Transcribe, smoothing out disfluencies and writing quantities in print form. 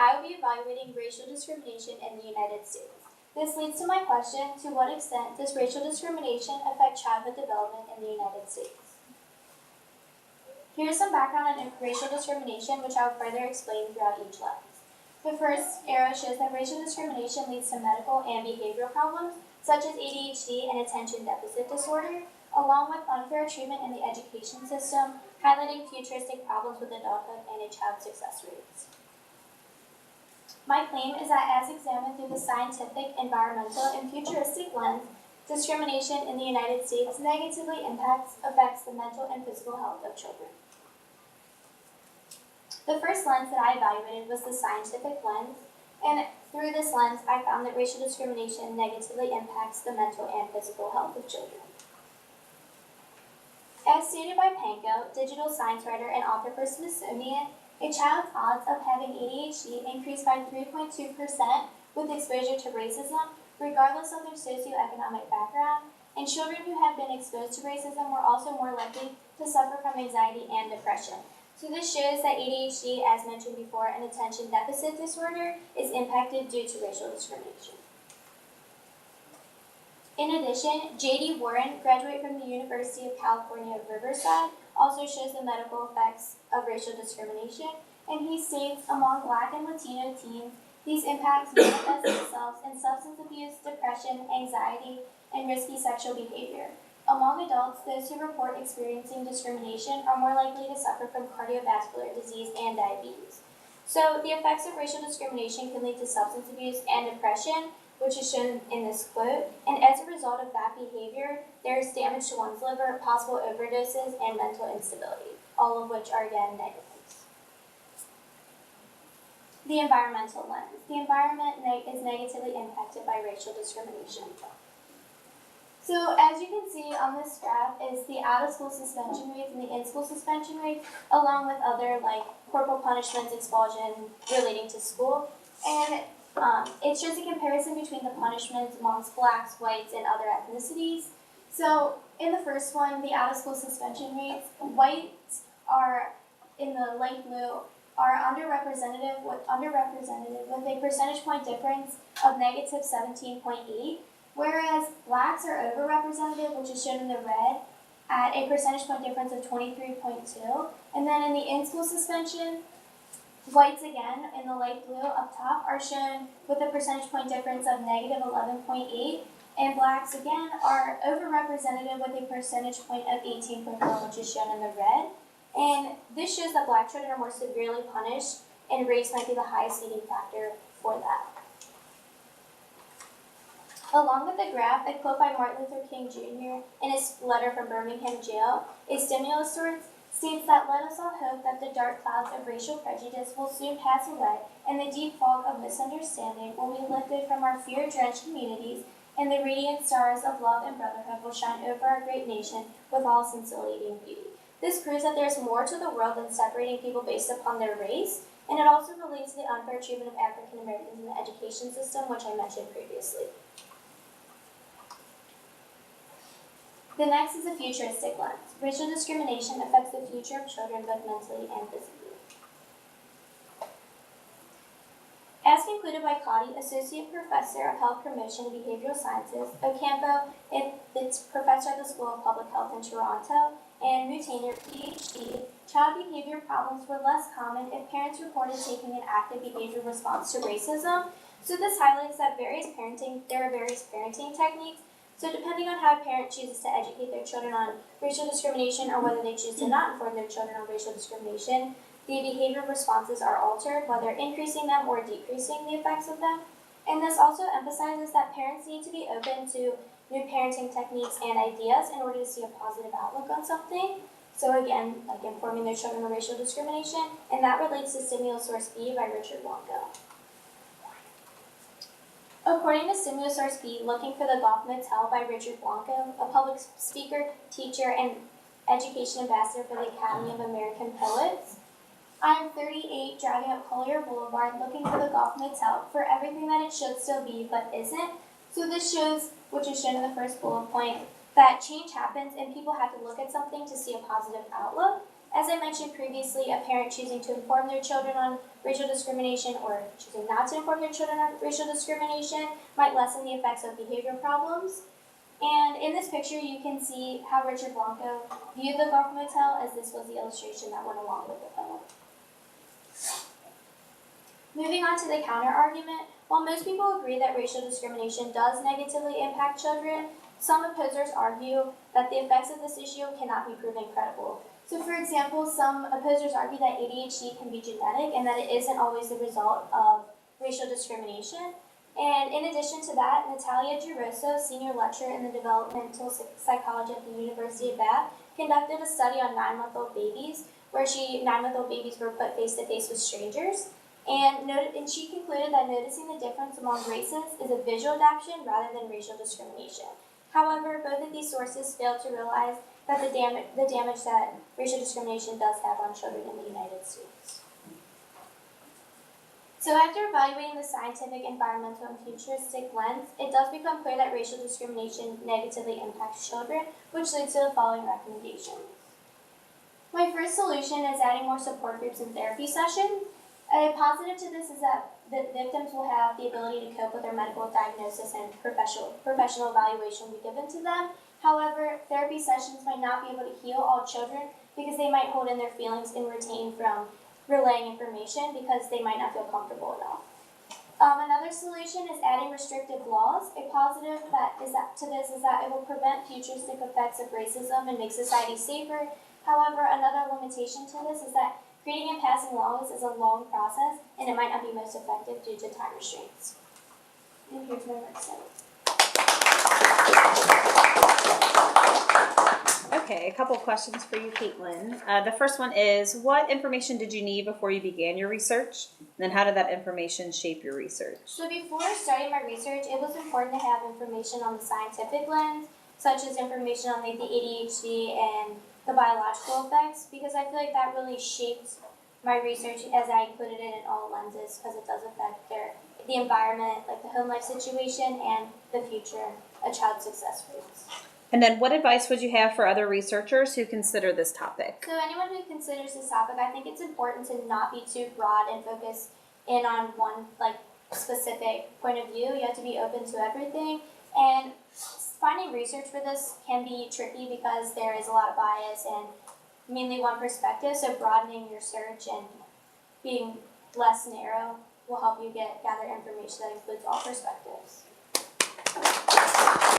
I will be evaluating racial discrimination in the United States. This leads to my question, to what extent does racial discrimination affect childhood development in the United States? Here's some background on racial discrimination, which I will further explain throughout each lens. The first arrow shows that racial discrimination leads to medical and behavioral problems, such as ADHD and attention deficit disorder, along with unfair treatment in the education system, highlighting futuristic problems with adulthood and a child's success rates. My claim is that as examined through the scientific, environmental, and futuristic lens, discrimination in the United States negatively affects the mental and physical health of children. The first lens that I evaluated was the scientific lens, and through this lens, I found that racial discrimination negatively impacts the mental and physical health of children. As stated by Pankow, digital science writer and author for Smithsonian, a child's odds of having ADHD increased by 3.2% with exposure to racism, regardless of their socioeconomic background, and children who have been exposed to racism were also more likely to suffer from anxiety and depression. So this shows that ADHD, as mentioned before, and attention deficit disorder is impacted due to racial discrimination. In addition, J.D. Warren, graduate from the University of California, Riverside, also shows the medical effects of racial discrimination, and he states, among Black and Latino teens, these impacts manifest themselves in substance abuse, depression, anxiety, and risky sexual behavior. Among adults, those who report experiencing discrimination are more likely to suffer from cardiovascular disease and diabetes. So the effects of racial discrimination can lead to substance abuse and depression, which is shown in this quote, and as a result of that behavior, there is damage to one's liver, possible overdoses, and mental instability, all of which are again negatives. The environmental lens. The environment is negatively impacted by racial discrimination. So as you can see on this graph is the out-of-school suspension rates and the in-school suspension rates, along with other like corporal punishments, expulsion relating to school. And it shows a comparison between the punishments amongst Blacks, whites, and other ethnicities. So in the first one, the out-of-school suspension rates, whites are in the light blue are underrepresented with a percentage point difference of negative 17.8, whereas Blacks are overrepresented, which is shown in the red, at a percentage point difference of 23.2. And then in the in-school suspension, whites again, in the light blue up top, are shown with a percentage point difference of negative 11.8, and Blacks again are overrepresented with a percentage point of 18.4, which is shown in the red. And this shows that Black children are more severely punished, and race might be the highest leading factor for that. Along with the graph, a quote by Martin Luther King Jr. in his letter from Birmingham jail, a stimulus source, states that let us all hope that the dark clouds of racial prejudice will soon pass away and the deep fog of misunderstanding will be lifted from our fear-drenched communities and the radiant stars of love and brotherhood will shine over our great nation with all scintillating beauty. This proves that there is more to the world than separating people based upon their race, and it also relates to the unfair treatment of African Americans in the education system, which I mentioned previously. The next is a futuristic lens. Racial discrimination affects the future of children both mentally and physically. As concluded by Cotty, Associate Professor of Health Promotion and Behavioral Sciences, Ocampo, it's professor at the School of Public Health in Toronto, and Mutainer, PhD, child behavior problems were less common if parents reported taking an active behavior response to racism. So this highlights that there are various parenting techniques. So depending on how a parent chooses to educate their children on racial discrimination or whether they choose to not inform their children on racial discrimination, the behavior responses are altered, whether increasing them or decreasing the effects of them. And this also emphasizes that parents need to be open to new parenting techniques and ideas in order to see a positive outlook on something. So again, like informing their children on racial discrimination, and that relates to Stimulus Source B by Richard Blanco. According to Stimulus Source B, Looking for the Gulf Motel by Richard Blanco, a public speaker, teacher, and education ambassador for the Academy of American Poets, I am 38, driving up Collier Boulevard, looking for the Gulf Motel, for everything that it should still be, but isn't. So this shows, which is shown in the first bullet point, that change happens and people have to look at something to see a positive outlook. As I mentioned previously, a parent choosing to inform their children on racial discrimination or choosing not to inform their children on racial discrimination might lessen the effects of behavior problems. And in this picture, you can see how Richard Blanco viewed the Gulf Motel, as this was the illustration that went along with the poem. Moving on to the counter-argument, while most people agree that racial discrimination does negatively impact children, some opposers argue that the effects of this issue cannot be proven credible. So for example, some opposers argue that ADHD can be genetic and that it isn't always the result of racial discrimination. And in addition to that, Natalia Giroso, senior lecturer in the developmental psychology at the University of Bath, conducted a study on 9-month-old babies, where 9-month-old babies were put face-to-face with strangers. And she concluded that noticing the difference among races is a visual adaptation rather than racial discrimination. However, both of these sources failed to realize that the damage that racial discrimination does have on children in the United States. So after evaluating the scientific, environmental, and futuristic lens, it does become clear that racial discrimination negatively impacts children, which leads to the following recommendations. My first solution is adding more support groups and therapy sessions. A positive to this is that the victims will have the ability to cope with their medical diagnosis and professional evaluation will be given to them. However, therapy sessions might not be able to heal all children because they might hold in their feelings and retain from relaying information because they might not feel comfortable enough. Another solution is adding restrictive laws. A positive to this is that it will prevent futuristic effects of racism and make society safer. However, another limitation to this is that creating and passing laws is a long process, and it might not be most effective due to time restraints. And here's my website. Okay, a couple of questions for you, Caitlin. The first one is, what information did you need before you began your research? And then how did that information shape your research? So before starting my research, it was important to have information on the scientific lens, such as information on like the ADHD and the biological effects, because I feel like that really shaped my research as I included it in all lenses, because it does affect the environment, like the home life situation, and the future, a child's success rates. And then what advice would you have for other researchers who consider this topic? So anyone who considers this topic, I think it's important to not be too broad and focus in on one specific point of view. You have to be open to everything. And finding research for this can be tricky because there is a lot of bias and mainly one perspective. So broadening your search and being less narrow will help you gather information that includes all perspectives.